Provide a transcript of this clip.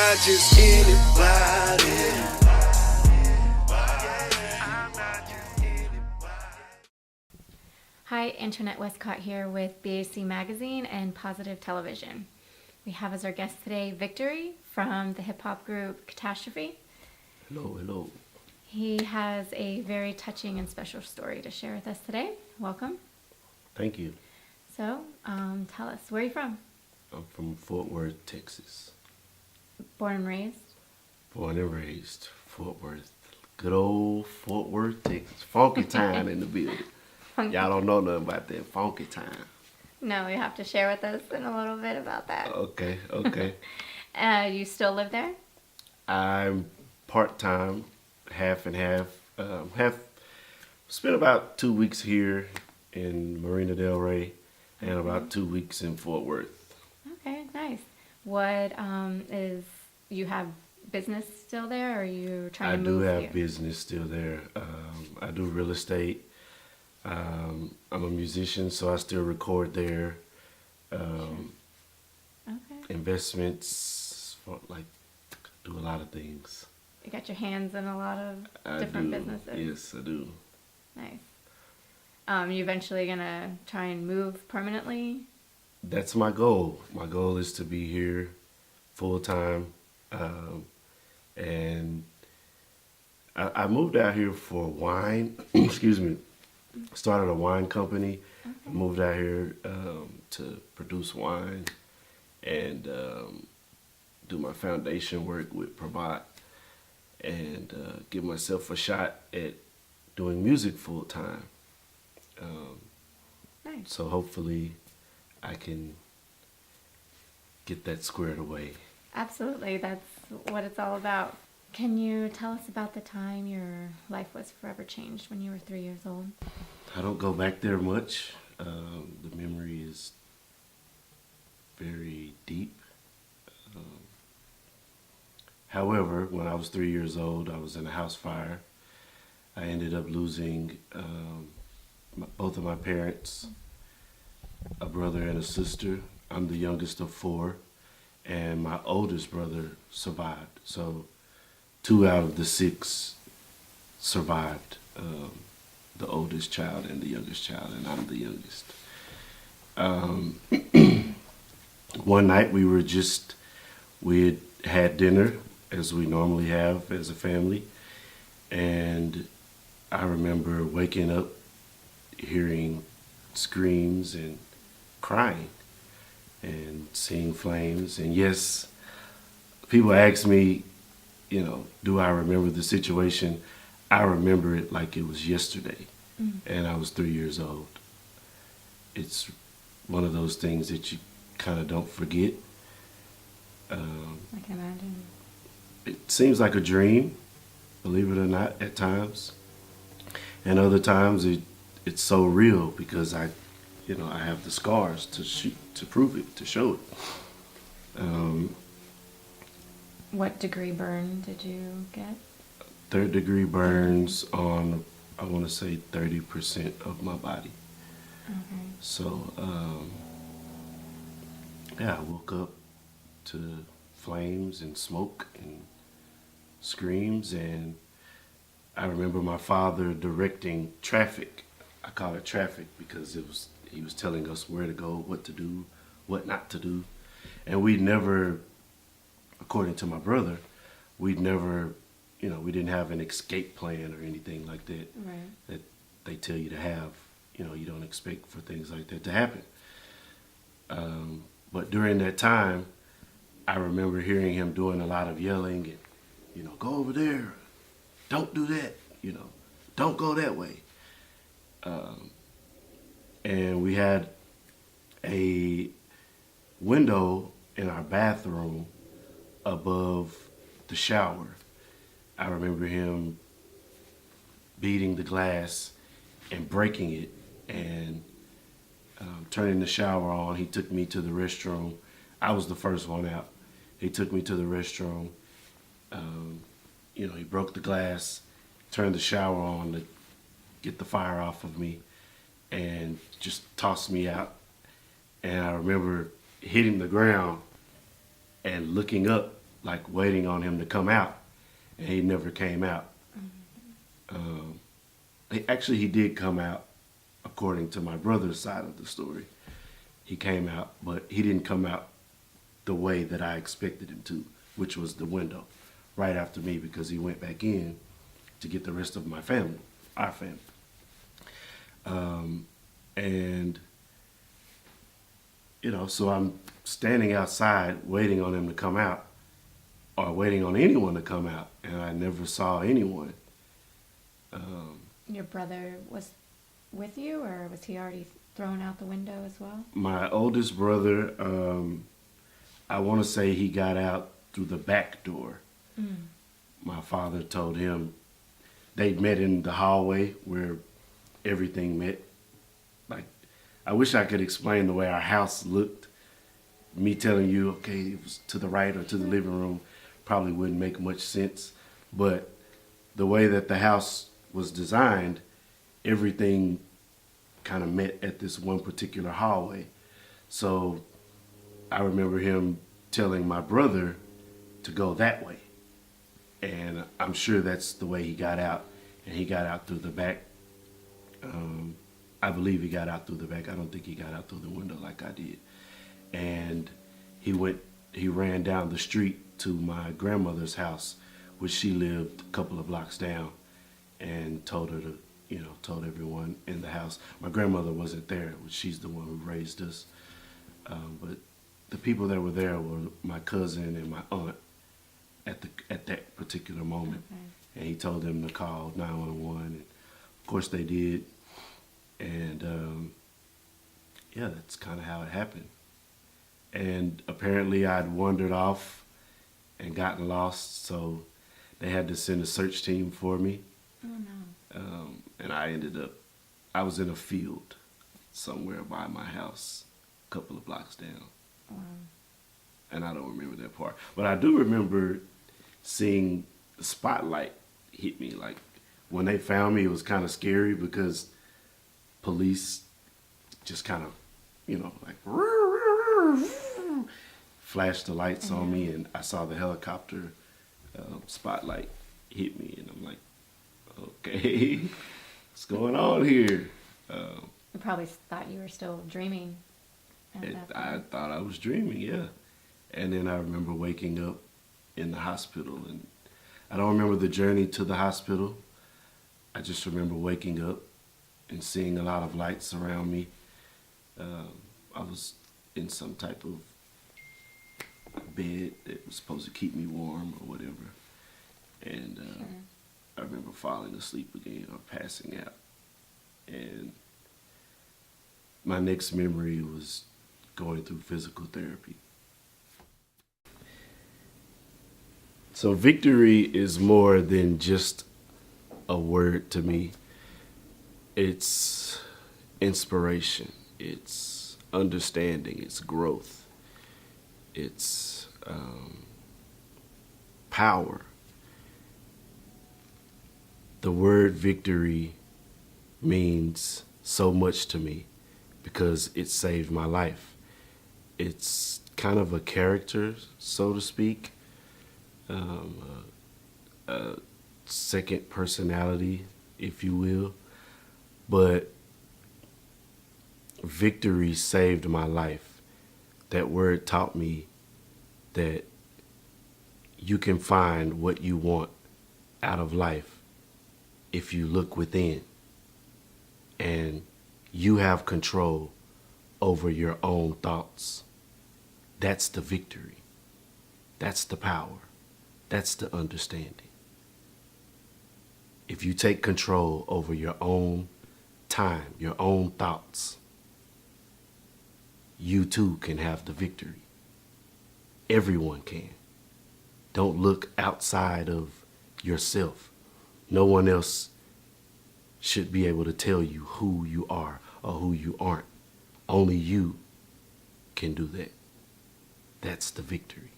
not just anybody. Hi, Antoinette Westcott here with BAC Magazine and Positive Television. We have as our guest today Victory from the hip-hop group Catastrophe. Hello, hello. He has a very touching and special story to share with us today. Welcome. Thank you. So, tell us, where are you from? I'm from Fort Worth, Texas. Born and raised? Born and raised, Fort Worth. Good old Fort Worth, Texas. Funky time in the building. Y'all don't know nothing about that funky time. No, you have to share with us in a little bit about that. Okay. You still live there? I'm part-time, half and half. Spent about 2 weeks here in Marina Del Rey and about 2 weeks in Fort Worth. Okay, nice. What you have business still there, or are you trying to move here? I do have business still there. I do real estate. I'm a musician, so I still record there. Investments, do a lot of things. You got your hands in a lot of different businesses. Yes, I do. Nice. You eventually gonna try and move permanently? That's my goal. My goal is to be here full time. And I moved out here for wine. Excuse me. Started a wine company. Okay. I moved out here to produce wine and do my foundation work with Prahbat and give myself a shot at doing music full time. Nice. So hopefully I can get that squared away. Absolutely, that's what it's all about. Can you tell us about the time your life was forever changed when you were 3 years old? I don't go back there much. The memory is very deep. However, when I was 3 years old, I was in a house fire. I ended up losing both of my parents, a brother and a sister. I'm the youngest of four, and my oldest brother survived. So 2 out of the 6 survived, the oldest child and the youngest child, and I'm the youngest. One night we had dinner as we normally have as a family, and I remember waking up hearing screams and crying and seeing flames. And yes, people ask me, do I remember the situation? I remember it like it was yesterday, and I was 3 years old. It's one of those things that you kind of don't forget. I can imagine. It seems like a dream, believe it or not, at times. And other times it's so real because I have the scars to prove it, to show it. What degree burn did you get? 3rd degree burns on, I want to say 30% of my body. Okay. So, I woke up to flames and smoke and screams, and I remember my father directing traffic. I call it traffic because he was telling us where to go, what to do, what not to do. And we never, according to my brother, we didn't have an escape plan or anything like that. Right. That they tell you to have. You don't expect for things like that to happen. But during that time, I remember hearing him doing a lot of yelling and, go over there, don't do that, don't go that way. And we had a window in our bathroom above the shower. I remember him beating the glass and breaking it and turning the shower on. He took me to the restroom. I was the first one out. He took me to the restroom. He broke the glass, turned the shower on to get the fire off of me, and just tossed me out. And I remember hitting the ground and looking up like waiting on him to come out, and he never came out. Actually, he did come out, according to my brother's side of the story. He came out, but he didn't come out the way that I expected him to, which was the window, right after me, because he went back in to get the rest of my family, our family. And, you know, so I'm standing outside waiting on him to come out, or waiting on anyone to come out, and I never saw anyone. Your brother was with you, or was he already thrown out the window as well? My oldest brother, I want to say he got out through the back door. My father told him they'd met in the hallway where everything met. Like, I wish I could explain the way our house looked. Me telling you, okay, it was to the right or to the living room probably wouldn't make much sense. But the way that the house was designed, everything kind of met at this one particular hallway. So I remember him telling my brother to go that way. And I'm sure that's the way he got out. And he got out through the back. I believe he got out through the back. I don't think he got out through the window like I did. And he ran down the street to my grandmother's house, which she lived a couple of blocks down, and told her to, you know, told everyone in the house. My grandmother wasn't there, which she's the one who raised us. But the people that were there were my cousin and my aunt at that particular moment. Okay. And he told them to call 911, and of course they did. And yeah, that's kind of how it happened. And apparently I'd wandered off and gotten lost, so they had to send a search team for me. Oh no. And I was in a field somewhere by my house, a couple of blocks down. Wow. And I don't remember that part. But I do remember seeing the spotlight hit me. Like, when they found me, it was kind of scary because police just kind of, you know, like, flashed the lights on me, and I saw the helicopter spotlight hit me, and I'm like, okay, what's going on here? You probably thought you were still dreaming at that point. I thought I was dreaming, yeah. And then I remember waking up in the hospital, and I don't remember the journey to the hospital. I just remember waking up and seeing a lot of lights around me. I was in some type of bed that was supposed to keep me warm or whatever. And I remember falling asleep again or passing out. And my next memory was going through physical therapy. So victory is more than just a word to me. It's inspiration, it's understanding, it's growth, it's power. The word victory means so much to me because it saved my life. It's kind of a character, so to speak, a second personality, if you will. But victory saved my life. That word taught me that you can find what you want out of life if you look within, and you have control over your own thoughts. That's the victory. That's the power. That's the understanding. If you take control over your own time, your own thoughts, you too can have the victory. Everyone can. Don't look outside of yourself. No one else should be able to tell you who you are or who you aren't. Only you can do that. That's the victory.